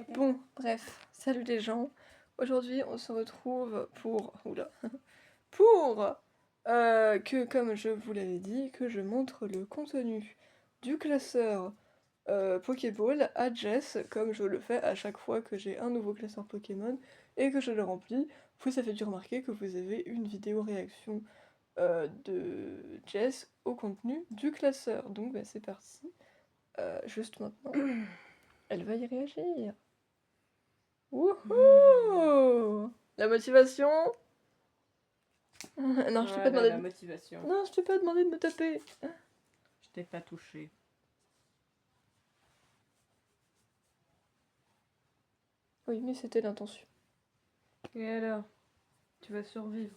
Bon, bref, salut les gens. Aujourd'hui, on se retrouve pour... Oula. Pour que, comme je vous l'avais dit, que je montre le contenu du classeur Pokéball à Jess, comme je le fais à chaque fois que j'ai un nouveau classeur Pokémon et que je le remplis. Vous avez dû remarquer que vous avez une vidéo réaction de Jess au contenu du classeur. Donc bah, c'est parti. Juste maintenant, elle va y réagir. Wouhou! La motivation? Non, je t'ai pas demandé la de... motivation. Non, je t'ai pas demandé de me taper. Je t'ai pas touché. Oui, mais c'était l'intention. Et alors? Tu vas survivre?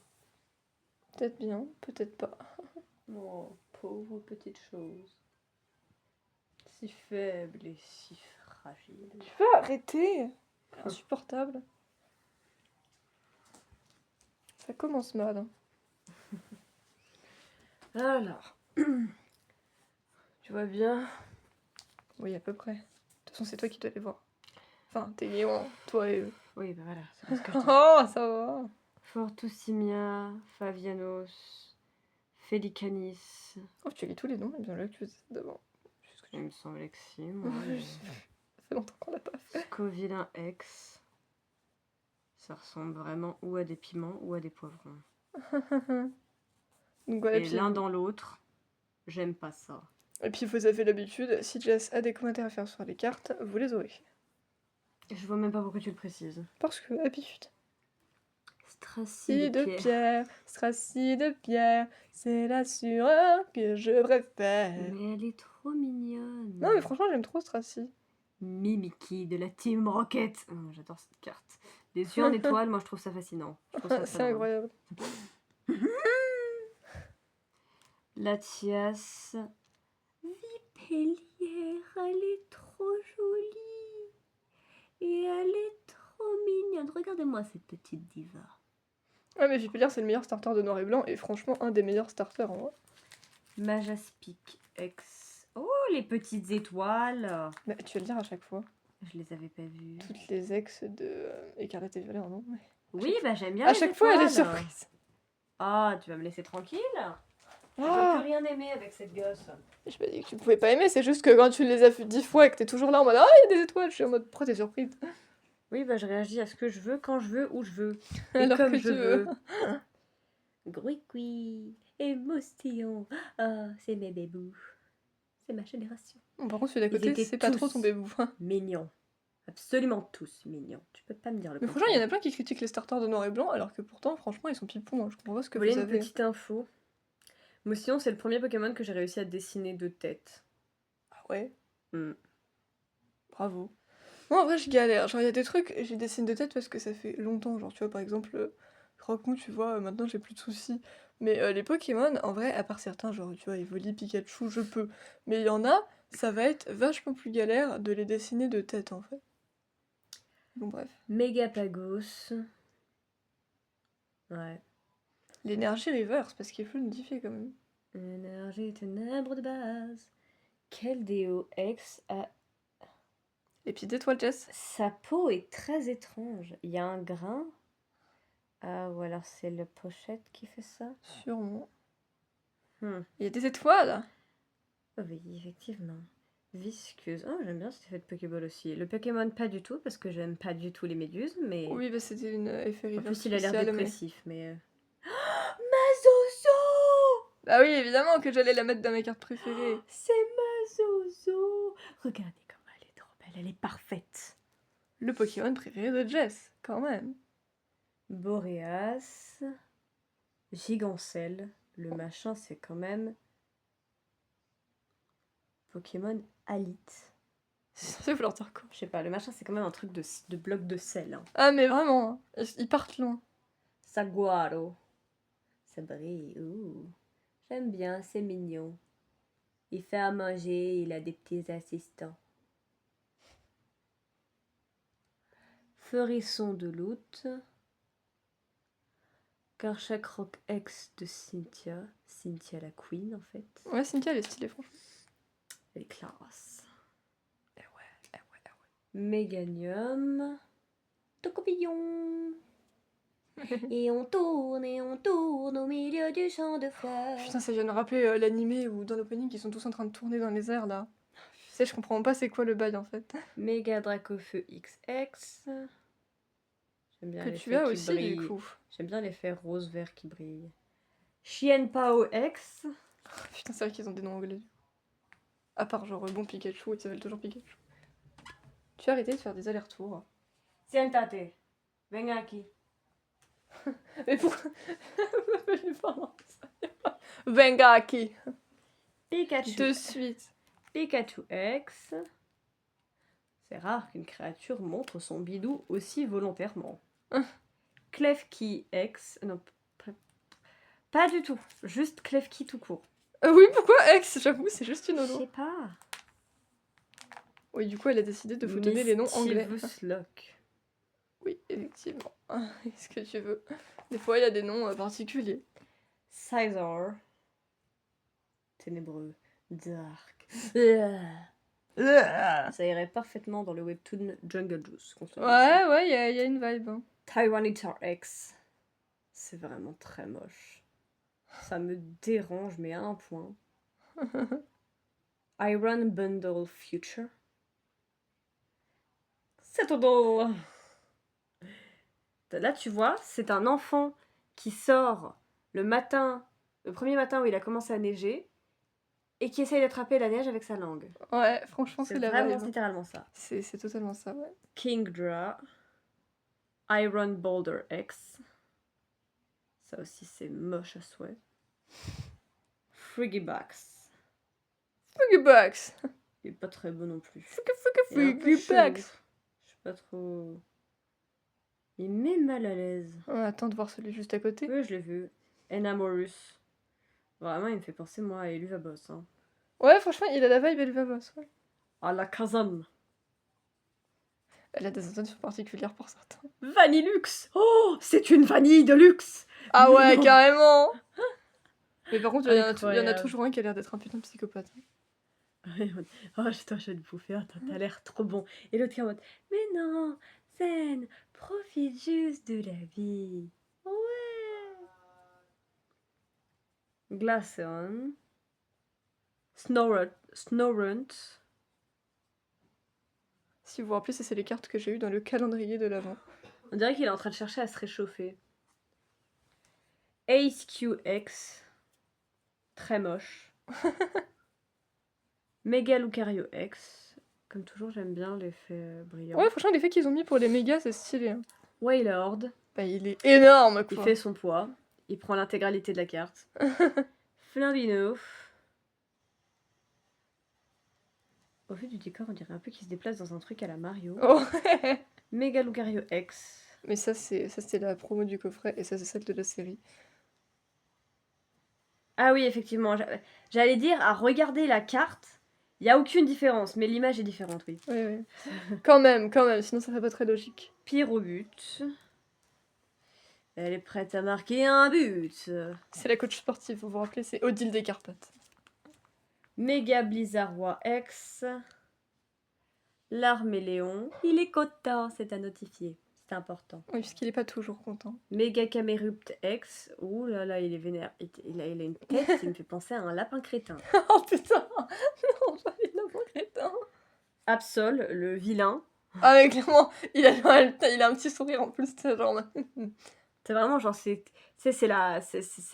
Peut-être bien, peut-être pas. Oh, pauvre petite chose. Si faible et si fragile. Tu peux arrêter? Insupportable. Ça commence mal. Hein. Alors. Tu vas bien? Oui, à peu près. De toute façon, c'est toi qui dois les voir. Enfin, t'es Léon, toi et eux. Oui, bah voilà, c'est parce que je dis. Oh, ça va. Fortussimia, Favianos, Felicanis. Oh, tu lis tous les noms, il me semblait que tu faisais ça devant. Il me semblait que si, moi. Ça fait longtemps qu'on l'a pas fait. Scovillain X. Ça ressemble vraiment ou à des piments ou à des poivrons. Donc voilà, Et l'un dans l'autre, j'aime pas ça. Et puis vous avez l'habitude, si Jess a des commentaires à faire sur les cartes, vous les aurez. Je vois même pas pourquoi tu le précises. Parce que, habitude. Stracy de pierre. Stracy de pierre, c'est l'assureur que je préfère. Mais elle est trop mignonne. Non mais franchement j'aime trop Stracy. Mimiki de la Team Rocket. Oh, j'adore cette carte. Les yeux en étoile, moi je trouve ça fascinant. C'est incroyable. Latias. Vipellière, elle est trop jolie. Et elle est trop mignonne. Regardez-moi cette petite diva. Ah mais Vipellière c'est le meilleur starter de noir et blanc et franchement un des meilleurs starters en vrai. Majaspic X. Oh, les petites étoiles. Bah, tu vas le dire à chaque fois. Je les avais pas vues. Toutes les ex de Écarlate et Violet, non mais... Oui, bah j'aime bien à les chaque étoiles. fois elle est surprise. Ah, tu vas me laisser tranquille. Je peux Ah, plus rien aimer avec cette gosse. j'ai pas dit que tu pouvais pas aimer, c'est juste que quand tu les as fait 10 fois et que t'es toujours là en mode ah il y a des étoiles, je suis en mode pourquoi t'es surprise? Oui, bah je réagis à ce que je veux, quand je veux, où je veux. Et Alors comme que je tu veux. veux. Grouicoui et Moustillon. Ah, c'est mes bébous. C'est ma génération. Bon, par contre celui d'à Ils côté étaient c'est pas trop tous ton bébou. mignons. Absolument tous mignons. Tu peux pas me dire le Mais contraire. franchement il y en a plein qui critiquent les starters de noir et blanc alors que pourtant franchement ils sont pipons, hein. Je comprends pas ce que Vous voulez vous une avez. petite info? Moustillon, c'est le premier Pokémon que j'ai réussi à dessiner de tête. Ah ouais, Hmm. bravo. Moi en vrai je galère, genre il y a des trucs, j'ai dessiné de tête parce que ça fait longtemps, genre tu vois par exemple Croque-Mou tu vois, maintenant j'ai plus de soucis. Mais les Pokémon en vrai, à part certains genre tu vois Evoli, Pikachu, je peux. Mais il y en a, ça va être vachement plus galère de les dessiner de tête en fait. Bon bref. Megapagos. Ouais. L'énergie reverse parce qu'il faut le modifier quand même. Énergie ténèbres de base. Quel DOX a... Les petites étoiles Jess. Sa peau est très étrange. Il y a un grain. Ah, ou alors c'est le pochette qui fait ça. Sûrement. Hmm. Il y a des étoiles. Oh oui, effectivement. Visqueuse. Oh, j'aime bien cet effet de Pokéball aussi. Le Pokémon, pas du tout, parce que j'aime pas du tout les méduses, mais... Oui, bah c'était une effet En reverse plus, il a l'air spécial, mais... dépressif, mais... Mazozo! Bah oui, évidemment que j'allais la mettre dans mes cartes préférées. C'est Mazozo! Regardez comment elle est trop belle, elle est parfaite. Le Pokémon préféré de Jess, quand même. Boréas. Gigancelle. Le machin, c'est quand même... Pokémon Alite. C'est censé vouloir dire quoi? Je sais pas, le machin, c'est quand même un truc de bloc de sel. Hein. Ah mais vraiment, hein, ils partent loin. Saguaro. Ça brille. Ouh. J'aime bien, c'est mignon. Il fait à manger, il a des petits assistants. Feurisson de Loot. Karchak Rock X de Cynthia. Cynthia la Queen, en fait. Ouais, Cynthia, elle est stylée, franchement. Elle est classe. Eh ouais. Méganium. Tocopillon. Et on tourne au milieu du champ de fleurs. Putain, ça vient de me rappeler l'animé où dans l'opening ils sont tous en train de tourner dans les airs là. Tu sais, je comprends pas c'est quoi le bail en fait. Méga Dracofeu XX. J'aime bien Que l'effet tu as qui aussi brille. du coup. J'aime bien l'effet rose-vert qui brille. Chien Pao X. Putain, c'est vrai qu'ils ont des noms anglais. À part genre bon Pikachu, il s'appelle toujours Pikachu. Tu as arrêté de faire des allers-retours. Siéntate. Venga aquí. Mais pourquoi je lui parle en ça. Venga aquí. Pikachu. De suite. Pikachu X. C'est rare qu'une créature montre son bidou aussi volontairement. Klefki X. Non, pas du tout. Juste Klefki tout court. Oui, pourquoi ex? J'avoue, c'est juste une Je nono. sais pas. Oui, du coup, elle a décidé de vous donner les noms anglais. Lock. Oui, effectivement. Est-ce que tu veux? Des fois, il y a des noms particuliers. Scizor. Ténébreux. Dark. Ça irait parfaitement dans le webtoon Jungle Juice. Ouais, il y a une vibe. Hein. Tyranitar X. C'est vraiment très moche. Ça me dérange, mais à un point. Iron Bundle Future. C'est tout drôle. Là, tu vois, c'est un enfant qui sort le premier matin où il a commencé à neiger, et qui essaye d'attraper la neige avec sa langue. Ouais, franchement, c'est la vraiment vibe. littéralement ça. C'est totalement ça, ouais. Kingdra. Iron Boulder X. Ça aussi, c'est moche à souhait. Frigibax. Frigibax. Il est pas très beau non plus. Frigibax. Je sais pas trop... Il met mal à l'aise. On attend de voir celui juste à côté. Oui, je l'ai vu. Enamorus. Vraiment, il me fait penser, moi, à Eluvabos. Hein. Ouais, franchement, il a la vibe Elvavos, ouais. À la Kazan. Elle a des intentions particulières pour certains. Vanillux. Oh, c'est une vanille de luxe. Ah ouais, Non. carrément. Mais par contre, il y en a Incroyable. toujours un qui a l'air d'être un putain de psychopathe. Oh, je vais te bouffer, attends, t'as l'air trop bon. Et l'autre qui est en mode, mais non, Zen, profite juste de la vie. Ouais. Glaceon. Snorunt. Si vous vous rappelez, c'est les cartes que j'ai eues dans le calendrier de l'avant. On dirait qu'il est en train de chercher à se réchauffer. Ace QX. Très moche. Mega Lucario X. Comme toujours, j'aime bien l'effet brillant. Ouais, franchement, l'effet qu'ils ont mis pour les mégas, c'est stylé. Hein. Wailord. Bah, il est énorme, quoi. Il fait son poids. Il prend l'intégralité de la carte. Flambino. Au vu du décor, on dirait un peu qu'il se déplace dans un truc à la Mario. Oh. Mega Lucario X. Mais ça, c'est la promo du coffret, et ça, c'est celle de la série. Ah oui, effectivement. J'allais dire, à regarder la carte, il n'y a aucune différence, mais l'image est différente, oui. Oui. Quand même, sinon ça fait pas très logique. Pyrobut. Elle est prête à marquer un but. C'est la coach sportive, vous vous rappelez, c'est Odile des Carpates. Méga Blizzardroid X. L'Arméléon. Il est content, c'est à notifier. C'est important. Oui, puisqu'il est pas toujours content. Méga Camerupt X. Ouh là là, il est vénère. Il a une tête qui me fait penser à un lapin crétin. Oh putain. Non, pas les lapins crétins. Absol, le vilain. Ah mais clairement, il a un petit sourire en plus, c'est genre... C'est vraiment genre, c'est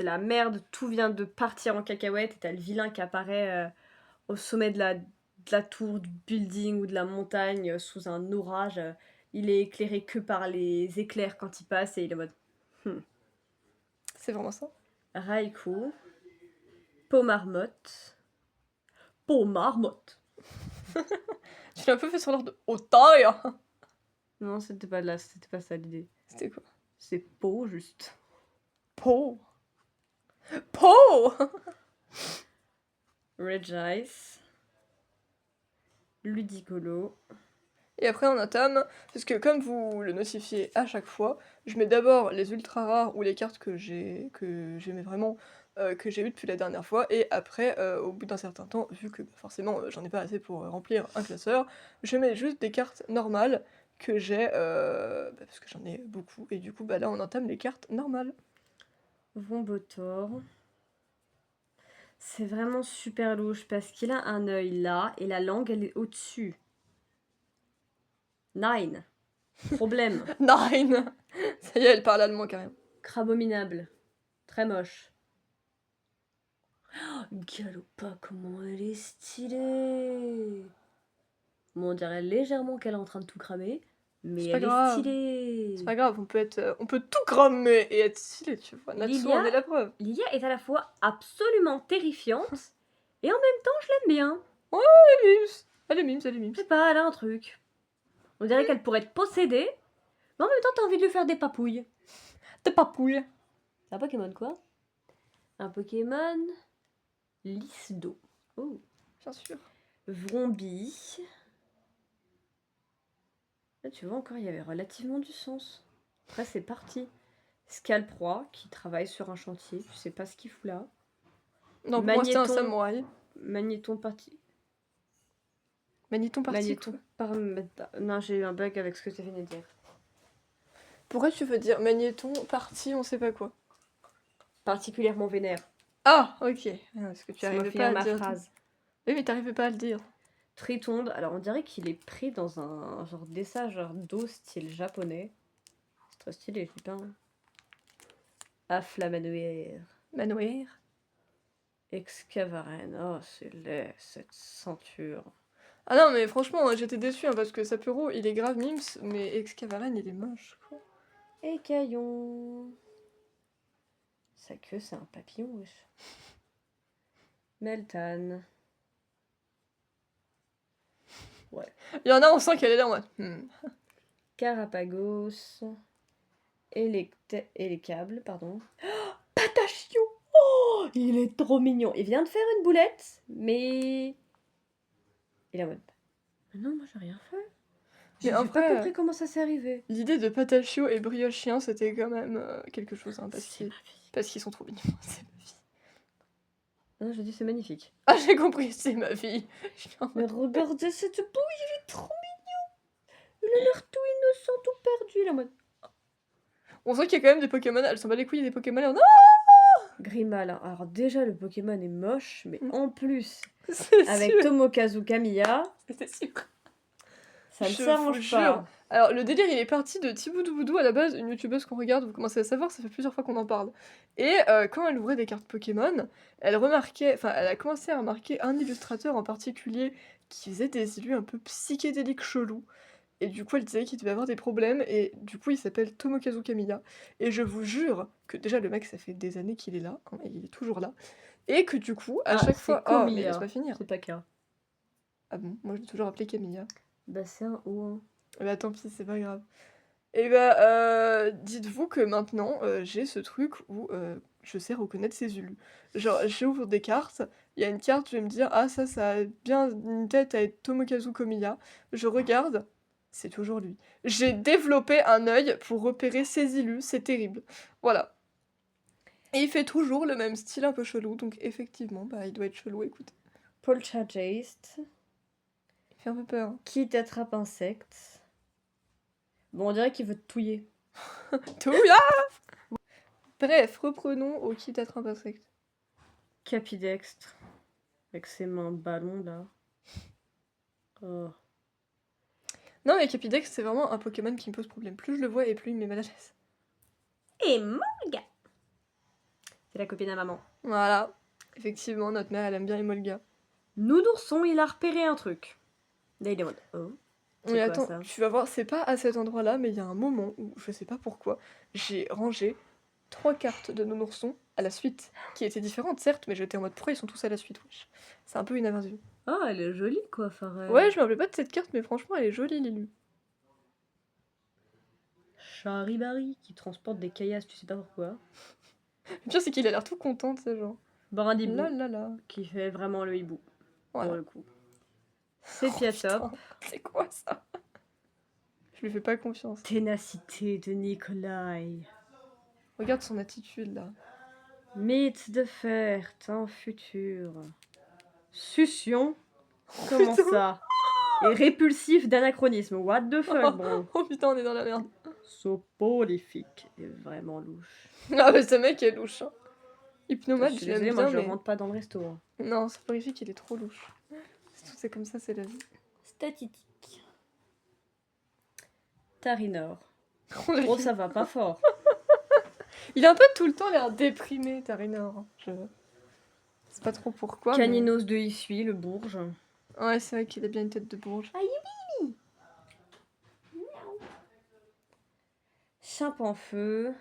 la merde, tout vient de partir en cacahuète et t'as le vilain qui apparaît au sommet de la tour, du building ou de la montagne sous un orage. Il est éclairé que par les éclairs quand il passe et il est en mode... C'est vraiment ça. Raikou. Pomarmotte. Pomarmotte. Tu l'as un peu fait sur l'ordre de Otaria. Non, c'était pas ça l'idée. C'était quoi? C'est Po, juste. Po. Regice. Ludicolo. Et après on entame, parce que comme vous le notifiez à chaque fois, je mets d'abord les ultra rares ou les cartes que j'aimais vraiment que j'ai eu depuis la dernière fois. Et après, au bout d'un certain temps, vu que bah, forcément j'en ai pas assez pour remplir un classeur, je mets juste des cartes normales que j'ai, bah, parce que j'en ai beaucoup. Et du coup, bah, là, on entame les cartes normales. Vombotor. C'est vraiment super louche parce qu'il a un œil là et la langue elle est au-dessus. Nine. Problème. Nine. Ça y est, elle parle allemand carrément. Crabominable. Très moche. Oh, Galopa, comment elle est stylée. Bon, on dirait légèrement qu'elle est en train de tout cramer, mais C'est pas elle est grave. stylée. C'est pas grave, on peut tout cramer et être stylé, tu vois. Natsu en est la preuve. Lilia est à la fois absolument terrifiante et en même temps je l'aime bien. Elle est mimes. Elle est mimes, elle est Je mimes. sais pas, elle a un truc. On dirait qu'elle pourrait être possédée, mais en même temps t'as envie de lui faire des papouilles. T'es pas poule. C'est un Pokémon quoi? Un Pokémon lisse d'eau. Oh. Bien sûr. Vrombi. Là tu vois encore il y avait relativement du sens. Après c'est parti. Scalproie qui travaille sur un chantier, tu sais pas ce qu'il fout là. Non, pour moi c'était un Magnéton. samouraï. Magnéton parti. Magnéton parti. Magnéton par... Non, j'ai eu un bug avec ce que tu venais de dire. Pourquoi tu veux dire magnéton parti, on sait pas quoi? Particulièrement vénère. Ah, ok. Parce que tu Ça m'a arrivais fait pas à ma le dire. phrase. Oui, mais t'arrivais pas à le dire. Tritonde, alors on dirait qu'il est pris dans un genre dessin genre d'eau style japonais. C'est très stylé, je dis pas. Afflamanoir. Manoir. Excavaren, oh c'est laid cette ceinture. Ah non, mais franchement, j'étais déçue hein, parce que Sapuro il est grave mimes, mais Excavalan il est moche quoi. Écaillon. Sa queue c'est un papillon, wesh. Meltan. Ouais. Il y en a, on sent qu'elle est là en mode. Carapagos. Élecable, pardon. Oh, Patachio. Oh, il est trop mignon. Il vient de faire une boulette, mais... Il est en mode... Non, moi j'ai rien fait. J'ai Mais pas après, compris comment ça s'est arrivé. l'idée de Patachio et Briochien, c'était quand même quelque chose, hein, C'est ma vie. parce qu'ils sont trop mignons. C'est ma vie. Non, je dis c'est magnifique. Ah, j'ai compris, c'est ma vie. Mais regardez cette bouille, il est trop mignon. Il a l'air tout innocent, tout perdu. Il est en mode... On sent qu'il y a quand même des Pokémon, elle s'en bat les couilles des Pokémon. Non, Grimal. Alors déjà, le Pokémon est moche, mais en plus, c'est avec sûr. Tomokazu Kamiya, C'est sûr. ça ne Je s'arrange vous pas. jure. Alors, le délire, il est parti de Tiboudouboudou à la base, une youtubeuse qu'on regarde, vous commencez à savoir, ça fait plusieurs fois qu'on en parle. Et quand elle ouvrait des cartes Pokémon, elle remarquait, enfin, elle a commencé à remarquer un illustrateur en particulier qui faisait des illus un peu psychédéliques chelous. Et du coup, elle disait qu'il devait avoir des problèmes, et du coup, il s'appelle Tomokazu Kamiya. Et je vous jure que déjà, le mec, ça fait des années qu'il est là, hein, et il est toujours là. Et que du coup, à chaque fois. Oh, mais laisse-moi finir. C'est pas K. Ah bon, moi je l'ai toujours appelé Kamiya. Bah c'est un O. Hein. Bah tant pis, c'est pas grave. Et bah, dites-vous que maintenant, j'ai ce truc où je sais reconnaître ses ulus. Genre, j'ouvre des cartes, il y a une carte, je vais me dire, ah ça a bien une tête à être Tomokazu Komiya. Je regarde, c'est toujours lui. J'ai développé un œil pour repérer ses ilus, c'est terrible. Voilà. Et il fait toujours le même style un peu chelou, donc effectivement, bah il doit être chelou, écoutez. Poltergeist. Il fait un peu peur. Hein. Qui t'attrape insecte. Bon, on dirait qu'il veut te touiller. Touya. Bref, reprenons au kit attrape insecte. Capidextre. Avec ses mains ballons là. Oh. Non mais Capidex c'est vraiment un Pokémon qui me pose problème. Plus je le vois et plus il me met mal à l'aise. Et Molga. C'est la copine à maman. Voilà. Effectivement, notre mère elle aime bien Emolga. Nounourson, il a repéré un truc. Là, il est en mode oh. Mais quoi, attends, ça tu vas voir, c'est pas à cet endroit-là, mais il y a un moment où, je sais pas pourquoi, j'ai rangé 3 cartes de Nounourson à la suite, qui étaient différentes certes, mais j'étais en mode pourquoi ils sont tous à la suite, wesh. C'est un peu une aversion. Ah, elle est jolie quoi, Pharrell. Ouais, je me rappelais pas de cette carte, mais franchement elle est jolie, Lilu. Charibari qui transporte des caillasses, tu sais pas pourquoi. Le pire c'est qu'il a l'air tout content, tu sais, genre. Brindibou. Là là là. Qui fait vraiment le hibou. Voilà. Pour le coup. Sépiatop. Oh, c'est quoi ça? Je lui fais pas confiance. Ténacité de Nikolai. Regarde son attitude là. Mythe de fer, temps futur. Succion. Comment ça? Et répulsif d'anachronisme. What the fuck, bro? Oh putain, on est dans la merde. Soporifique. Et vraiment louche. Ah mais ce mec est louche. Hein. Je Hypnomate, suis je l'aime désolée, moi bien, je mais... rentre pas dans le resto. Hein. Non, soporifique, il est trop louche. C'est comme ça, c'est la vie. Statistique. Tarinor. Oh, Oh, ça va pas fort. Il a un peu tout le temps l'air déprimé, Tarinor. Je sais pas trop pourquoi, mais... Caninos de Issui, le bourge. Ouais, c'est vrai qu'il a bien une tête de bourge. Chimpanfeu.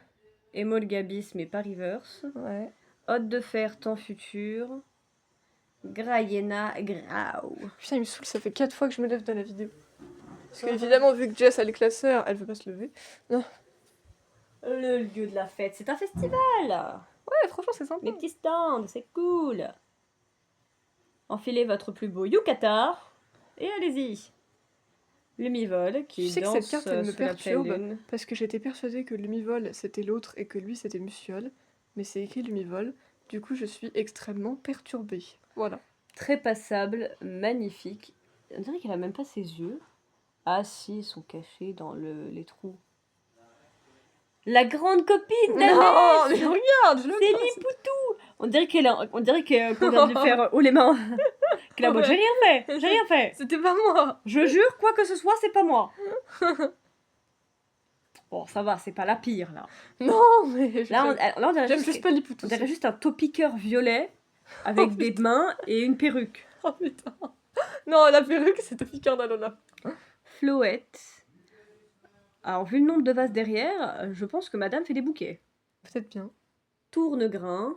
Émolgabis, mais pas reverse. Ouais. Hôte de fer, temps futur. Graiena, grau. Putain, il me saoule, ça fait 4 fois que je me lève dans la vidéo. Parce que évidemment, vu que Jess a le classeur, elle veut pas se lever. Le lieu de la fête, c'est un festival. Ouais, franchement, c'est sympa. Les petits stands, c'est cool. Enfilez votre plus beau yukata et allez-y. Lumivol qui Tu sais que danse cette carte, elle me sous la pleine perturbe, lune. parce que j'étais persuadée que Lumivol, c'était l'autre et que lui, c'était Musiole. Mais c'est écrit Lumivol. Du coup, je suis extrêmement perturbée. Voilà. Très passable, magnifique. On dirait qu'elle a même pas ses yeux. Ah si, ils sont cachés dans les trous. La grande copine d'Annette. Non, mais regarde, je le C'est vois, Lipoutou. On dirait qu'on vient de lui faire haut les mains. Qu'elle a mot, j'ai rien fait, j'ai rien fait. C'était pas moi. Je jure, quoi que ce soit, c'est pas moi. Bon, ça va, c'est pas la pire là. Non, mais Là, on dirait j'aime juste, juste pas Lipoutou. on dirait juste un topiqueur violet avec des mains et une perruque. Oh putain. Non, la perruque, c'est Topiqueur d'Alona. Floette. Alors, vu le nombre de vases derrière, je pense que madame fait des bouquets. Peut-être bien. Tourne-grain.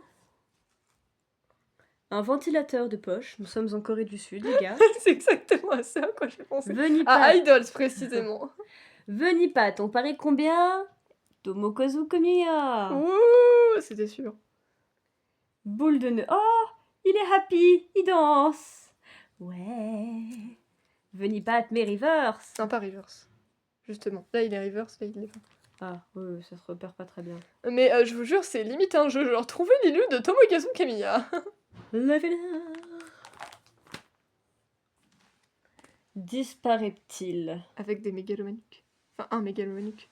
Un ventilateur de poche. Nous sommes en Corée du Sud, les gars. C'est exactement à ça à quoi j'ai pensé. Venipat. À Idols, précisément. Venipat, on paraît combien? Tomokozu Komiya. Ouh, c'était sûr. Boule de nœud. Oh, il est happy, il danse. Ouais. Venipat, mais reverse. Sympa Reverse. Justement. Là, il est Reverse, là, il est pas. Ah, oui, ça se repère pas très bien. Mais je vous jure, c'est limite un jeu. Genre, trouver Lilu de Tomokazu Kamiya. Levez-la. Disparaît-il? Avec des mégalomaniques. Enfin, un mégalomanique.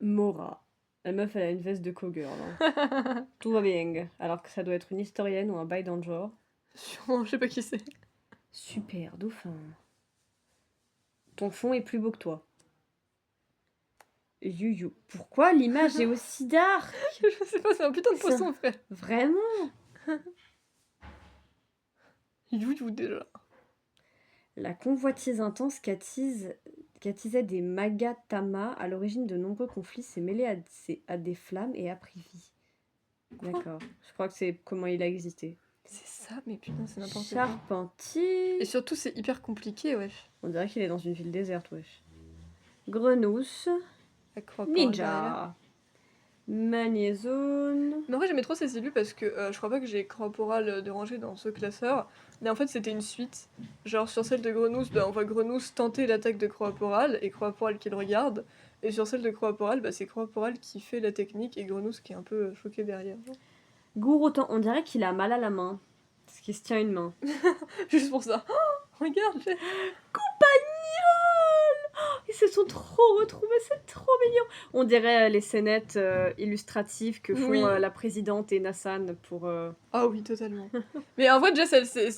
Mora. La meuf, elle a une veste de cowgirl. Hein. Tout va bien. Alors que ça doit être une historienne ou un bail dans le genre. Sûrement, je sais pas qui c'est. Super, dauphin. Ton fond est plus beau que toi. Yuyu. Pourquoi l'image est aussi dark? Je sais pas, c'est un putain de poisson, frère. Vraiment? You déjà. La convoitise intense qu'attisait des Magatama à l'origine de nombreux conflits s'est mêlée à des flammes et a pris vie. D'accord. Je crois que c'est comment il a existé. C'est ça, mais putain, c'est n'importe quoi. Charpentier. Et surtout, c'est hyper compliqué, wesh. On dirait qu'il est dans une ville déserte, wesh. Grenousse. La croix pour derrière. Ninja. Magnézone. Mais en vrai, j'aimais trop ces élus parce que je crois pas que j'ai Corporal de rangée dans ce classeur. Mais en fait, c'était une suite. Genre, sur celle de Grenousse, bah, on voit Grenousse tenter l'attaque de Corporal et Corporal qui le regarde. Et sur celle de Corporal, bah, c'est Corporal qui fait la technique et Grenousse qui est un peu choqué derrière. Genre. Gourotan. On dirait qu'il a mal à la main. Parce qu'il se tient une main. Juste pour ça. Oh, regarde, j'ai... Ils se sont trop retrouvés, c'est trop mignon. On dirait les scénettes illustratives que font Oui. la présidente et Nassan pour... Ah oui, totalement. Mais en vrai, Jess, c'est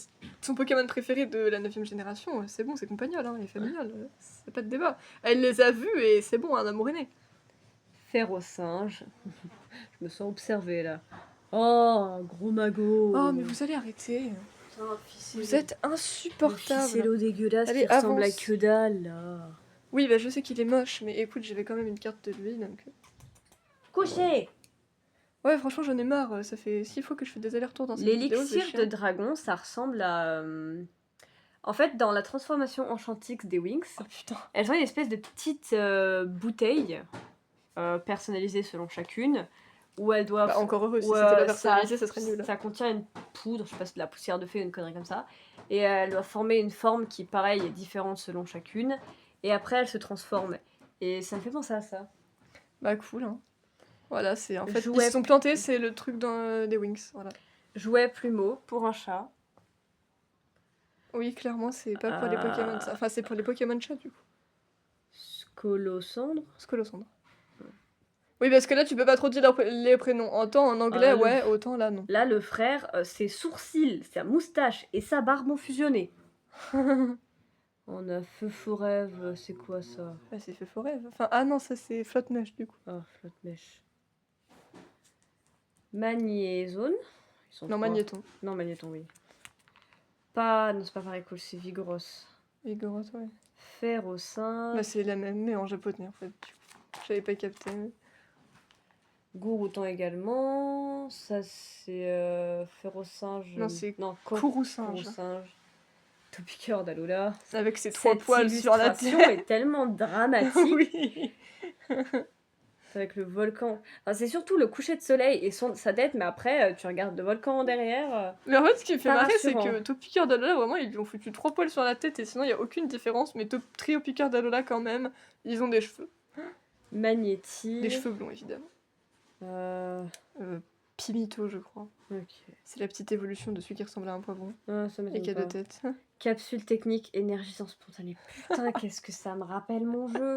son Pokémon préféré de la 9ème génération. C'est bon, c'est compagnol, hein, et familial. C'est pas de débat. Elle les a vus et c'est bon, un amour est né. Férocinge. Je me sens observée là. Oh, gros magot. Oh, mais vous allez arrêter. Vous êtes Le insupportable. ficello dégueulasse Allez, qui ressemble à avance. que dalle là. Oui, bah je sais qu'il est moche, mais écoute, j'avais quand même une carte de lui, donc... Couché. Ouais, franchement, j'en ai marre. Ça fait 6 fois que je fais des allers-retours dans cette vidéo, c'est L'élixir chiant. de dragon, ça ressemble à... En fait, dans la transformation Enchantix des Winx, Oh putain. elles ont une espèce de petite bouteille personnalisée selon chacune, où elles doivent... Bah, encore heureux, si Ouais, c'était pas personnalisé, ça serait nul. Ça contient une poudre, je sais pas, c'est de la poussière de fée ou une connerie comme ça, et elle doit former une forme qui, pareil, est différente selon chacune, et après elle se transforme. Et ça me fait penser à ça. Bah cool, hein. Voilà, c'est en fait, ils Jouet se sont plantés, c'est le truc dans des Wings, voilà. Jouet plumeau pour un chat. Oui, clairement, c'est pas pour les Pokémon, ça. Enfin, c'est pour les Pokémon chats, du coup. Scolosandre. Scolosandre. Oui, parce que là, tu peux pas trop dire les prénoms. Autant en anglais, là, ouais, autant là, non. Là, le frère, ses sourcils, sa moustache et sa barbe ont fusionné. On a Feu Forève, c'est quoi ça? Bah, c'est fait forêt. Enfin, ah non, ça c'est flotte neige, du coup. Ah, flotte mèche. Magnézone. Ils sont Non, trois. Magnéton. Non, Magnéton, oui. Pas... Non, c'est pas pareil, cool, c'est Vigoroth. Vigoroth, ouais. Ferrocinge. Bah, c'est la même, mais en japonais, en fait. J'avais pas capté. Gourouton également. Ça, c'est Ferrocinge. Non, c'est non, Courroucinge. Courroucinge. Topiqueur d'Alola. Avec ses 3 Cette poils sur la illustration tête. est tellement dramatique. Oui. Avec le volcan. Enfin, c'est surtout le coucher de soleil et sa tête, mais après, tu regardes le volcan derrière. Mais en fait, ce qui me fait Pas marrer, c'est rassurant. que Topiqueur d'Alola, vraiment, ils lui ont foutu 3 poils sur la tête et sinon, il y a aucune différence. Mais Trio Piqueur d'Alola, quand même, ils ont des cheveux. Magnéti. Des cheveux blonds, évidemment. Pimito, je crois. Ok. C'est la petite évolution de celui qui ressemble à un poivron Ah, ça et m'étonne qui a pas. 2 têtes. Capsule technique énergisant spontané. Putain, qu'est-ce que ça me rappelle mon jeu.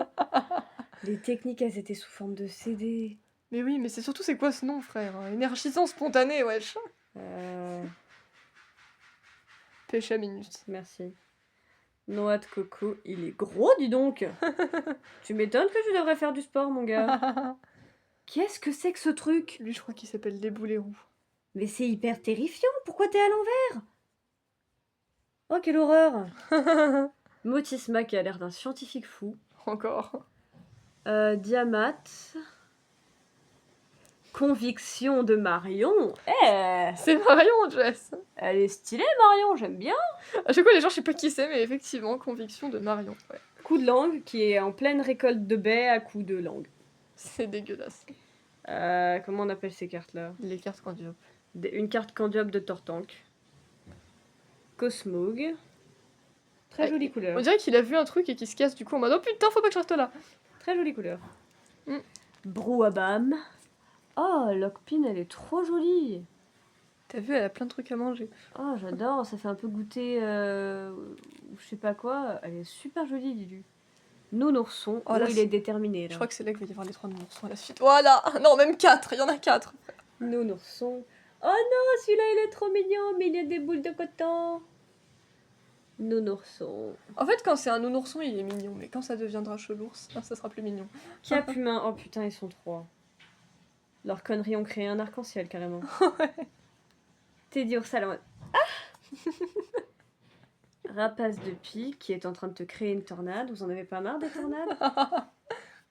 Les techniques, elles étaient sous forme de CD. Mais oui, mais c'est surtout, c'est quoi ce nom, frère? Énergisant spontané, wesh. Pêche à minute. Merci. Noix de coco, il est gros, dis donc. Tu m'étonnes que je devrais faire du sport, mon gars. Qu'est-ce que c'est que ce truc? Lui, je crois qu'il s'appelle Déboulérou. Mais c'est hyper terrifiant. Pourquoi t'es à l'envers? Oh, quelle horreur. Motisma qui a l'air d'un scientifique fou. Encore. Diamat. Conviction de Marion. Eh, C'est Marion, Jess. elle est stylée, Marion, j'aime bien. À chaque fois, les gens, je sais pas qui c'est, mais effectivement, conviction de Marion. Ouais. Coup de langue qui est en pleine récolte de baies à coup de langue. C'est dégueulasse. Comment on appelle ces cartes-là? Les cartes Candiope. Une carte Candiope de Tortank. Cosmog. Très jolie couleur. On dirait qu'il a vu un truc et qu'il se casse du coup en mode oh putain, faut pas que je reste là. Très jolie couleur. Mm. Brouhabam. Oh, Lockpin, elle est trop jolie. T'as vu, elle a plein de trucs à manger. Oh, j'adore, ça fait un peu goûter je sais pas quoi. Elle est super jolie, Lulu. Nounourson, Oh, là, il est déterminé. Là. Je crois que c'est là qu'il va y avoir les 3 nounours à la suite. Voilà. Non, même 4, il y en a 4. Nounourson. Oh non, celui-là il est trop mignon, mais il y a des boules de coton. Nounourson. En fait, quand c'est un nounourson, il est mignon, mais quand ça deviendra chelours, ça sera plus mignon. Cap humain. Oh putain, ils sont 3. Leurs conneries ont créé un arc-en-ciel carrément. Ouais. Teddy Ursal en mode ah. Rapace de pie qui est en train de te créer une tornade. Vous en avez pas marre des tornades?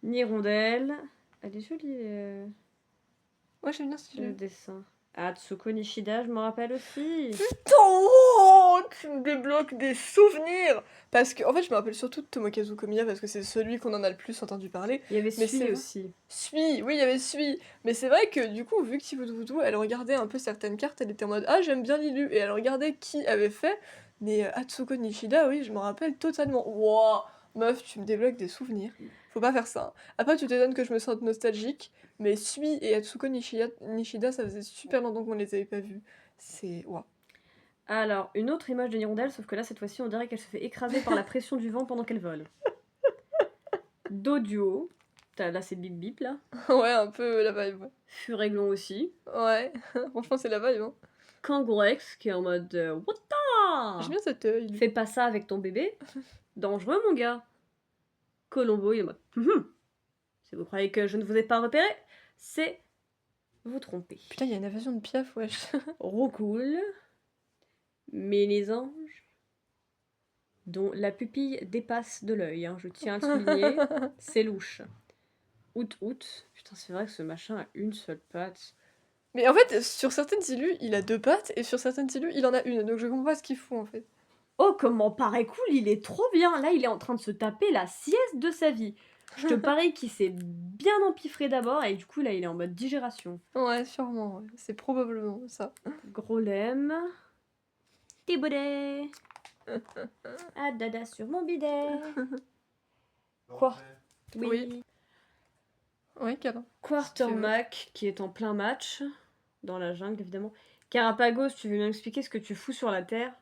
Nirondelle. Elle est jolie. Ouais, j'aime bien Le dessin. Ah, Tsuko Nishida, je me rappelle aussi. Putain, oh, tu me débloques des souvenirs. Parce que, en fait, je me rappelle surtout de Tomokazu Komiya parce que c'est celui qu'on en a le plus entendu parler. Il y avait Mais Sui c'est aussi. Sui, oui, il y avait Sui. Mais c'est vrai que, du coup, vu que Tivoudou, elle regardait un peu certaines cartes, elle était en mode ah, j'aime bien Lilu. Et elle regardait qui avait fait. Mais Atsuko Nishida, oui, je me rappelle totalement. Wow, meuf, tu me débloques des souvenirs. Faut pas faire ça. Après, tu t'étonnes que je me sente nostalgique. Mais Sui et Atsuko Nishida, ça faisait super longtemps qu'on les avait pas vus. C'est... Waouh. Alors, une autre image de Nirondelle, sauf que là, cette fois-ci, on dirait qu'elle se fait écraser par la pression du vent pendant qu'elle vole. Doduo. Là, c'est Bip Bip, là. Ouais, un peu la vibe. Ouais. Furéglon aussi. Ouais, franchement, c'est la vibe. Hein. Kangourex, qui est en mode what the? J'aime bien cet œil. Fais pas ça avec ton bébé. Dangereux, mon gars. Colombo, il est en mode si vous croyez que je ne vous ai pas repéré, c'est vous tromper. Putain, il y a une invasion de Piaf, wesh. Roucoule. Mélésange. Dont la pupille dépasse de l'œil, hein, je tiens à le souligner. C'est louche. Out. Putain, c'est vrai que ce machin a une seule patte. Mais en fait, sur certaines illus, il a 2 pattes, et sur certaines illus, il en a une. Donc je comprends pas ce qu'il fout, en fait. Oh, comment paraît cool, il est trop bien. Là, il est en train de se taper la sieste de sa vie. Je te parie qu'il s'est bien empiffré d'abord, et du coup, là, il est en mode digération. Ouais, sûrement, ouais. C'est probablement ça. Gros lemme. Tiboudet. Ah, dada sur mon bidet. Quoi? Oui. Ouais, câlin. Quartermack, qui est en plein match, dans la jungle évidemment. Carapagos, tu veux m'expliquer ce que tu fous sur la Terre,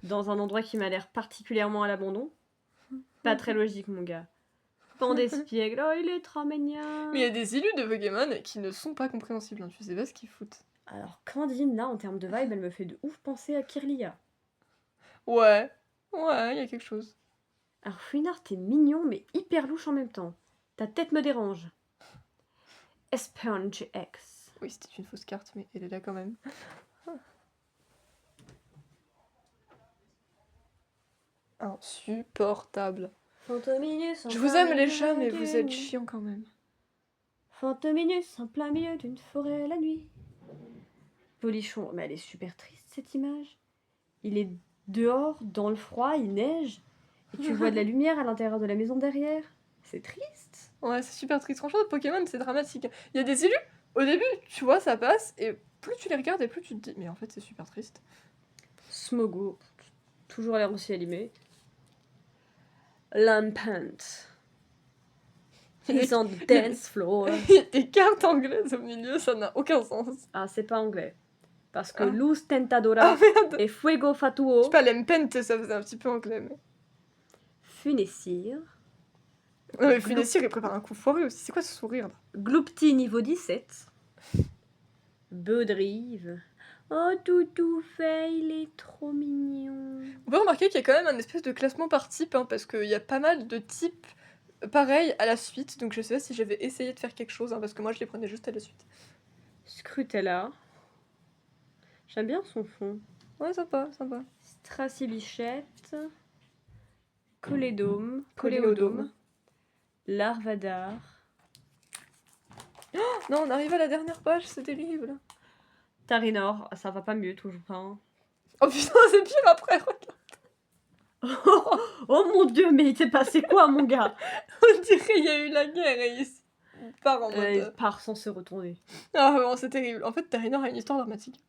dans un endroit qui m'a l'air particulièrement à l'abandon? Pas très logique, mon gars. Pandespiègle, oh, il est trop mignon. Mais il y a des élus de Pokémon qui ne sont pas compréhensibles, hein. Tu sais pas ce qu'ils foutent. Alors, Candine, là, en termes de vibe, elle me fait de ouf penser à Kirlia. Ouais, ouais, il y a quelque chose. Alors, Fouinard, t'es mignon, mais hyper louche en même temps. Ta tête me dérange. Esponge X. Oui, c'était une fausse carte, mais elle est là quand même. Insupportable. Fantominus en Je vous plein aime les milieu chats, mais vous êtes d'une- chiants quand même. Fantominus en plein milieu d'une forêt la nuit. Polichon, mais elle est super triste cette image. Il est dehors, dans le froid, il neige, et tu vois de la lumière à l'intérieur de la maison derrière. C'est triste. Ouais, c'est super triste. Franchement, Pokémon, c'est dramatique. Il y a des élus, au début, tu vois, ça passe, et plus tu les regardes, et plus tu te dis, mais en fait, c'est super triste. Smogo, toujours l'air aussi allumé. Lampant. He's on the dance floor. Il y a des cartes anglaises au milieu, ça n'a aucun sens. Ah, c'est pas anglais. Parce que Ah. Luz Ah Tentadora merde! et Fuego Je Fatuo, sais pas, l'Empent, ça faisait un petit peu anglais, mais. Funessir, Non, mais Funessir, il prépare un coup foiré aussi. C'est quoi ce sourire là? Gloupti niveau 17, Beudrive. Oh, Toutou fait, il est trop mignon. On peut remarquer qu'il y a quand même un espèce de classement par type, hein, parce qu'il y a pas mal de types pareils à la suite, donc je sais pas si j'avais essayé de faire quelque chose, hein, parce que moi je les prenais juste à la suite. Scrutella. J'aime bien son fond. Ouais, sympa, sympa. Stracibichette. Colédome. Coléodome. Larvadar. Non, on arrive à la dernière page, c'est terrible. Tarinor. Ça va pas mieux, toujours pas. Hein. Oh putain, c'est pire après, regarde. Oh mon dieu, mais il t'est passé quoi, mon gars? On dirait qu'il y a eu la guerre et il part en mode. Il part sans se retourner. Ah, vraiment, c'est terrible. En fait, Tarinor a une histoire dramatique.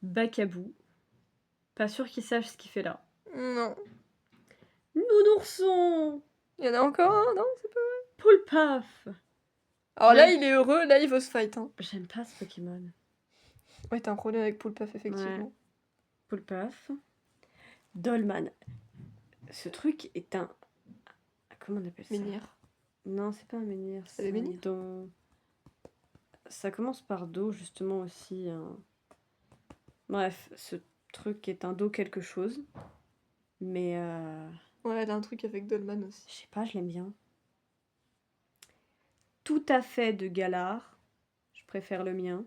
Bacabou. Pas sûr qu'il sache ce qu'il fait là. Non. Nounourson. Il y en a encore un, non? C'est pas... Poulpaf. Alors là, Ouais. il est heureux, là, il veut se fight. Hein. J'aime pas ce Pokémon. Ouais, t'as un problème avec Poulpaf, effectivement. Ouais. Poulpaf. Dolman. Ce truc est un... Comment on appelle ça? Menhir. Non, c'est pas un menhir. C'est des menhirs? don... Ça commence par do, justement, aussi. Hein. Bref, ce truc est un do quelque chose. Mais... Ouais, elle a un truc avec Dolman aussi. Je sais pas, je l'aime bien. Tout à fait de Galard. Je préfère le mien.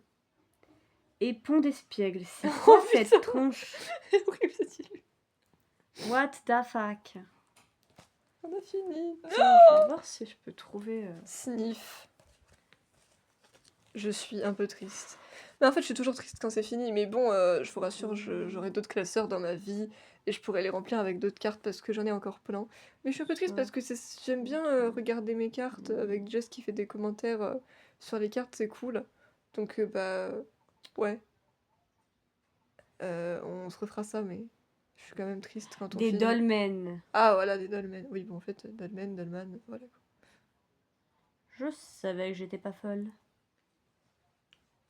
Et Pont d'Espiègle. C'est quoi Oh, cette putain. tronche? C'est horrible cette île. What the fuck? On a fini. Tiens, je vais voir si je peux trouver... Sniff. Je suis un peu triste. Mais en fait, je suis toujours triste quand c'est fini. Mais bon, je vous rassure, j'aurai d'autres classeurs dans ma vie. Et je pourrai les remplir avec d'autres cartes parce que j'en ai encore plein. Mais je suis un peu triste Ouais. parce que j'aime bien regarder mes cartes avec Jess qui fait des commentaires sur les cartes, c'est cool. Donc, bah, ouais. On se refera ça, mais je suis quand même triste quand on Des finit. dolmens. Ah, voilà, des dolmens. Oui, bon, en fait, dolman, voilà. Je savais que j'étais pas folle.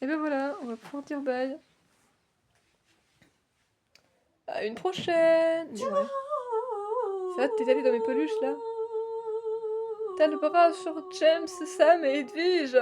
Et ben voilà, on va pouvoir dire bye. À une prochaine. Mais ouais. Ça va, t'es allé dans mes peluches là? T'as le bras sur James, Sam et Edwige.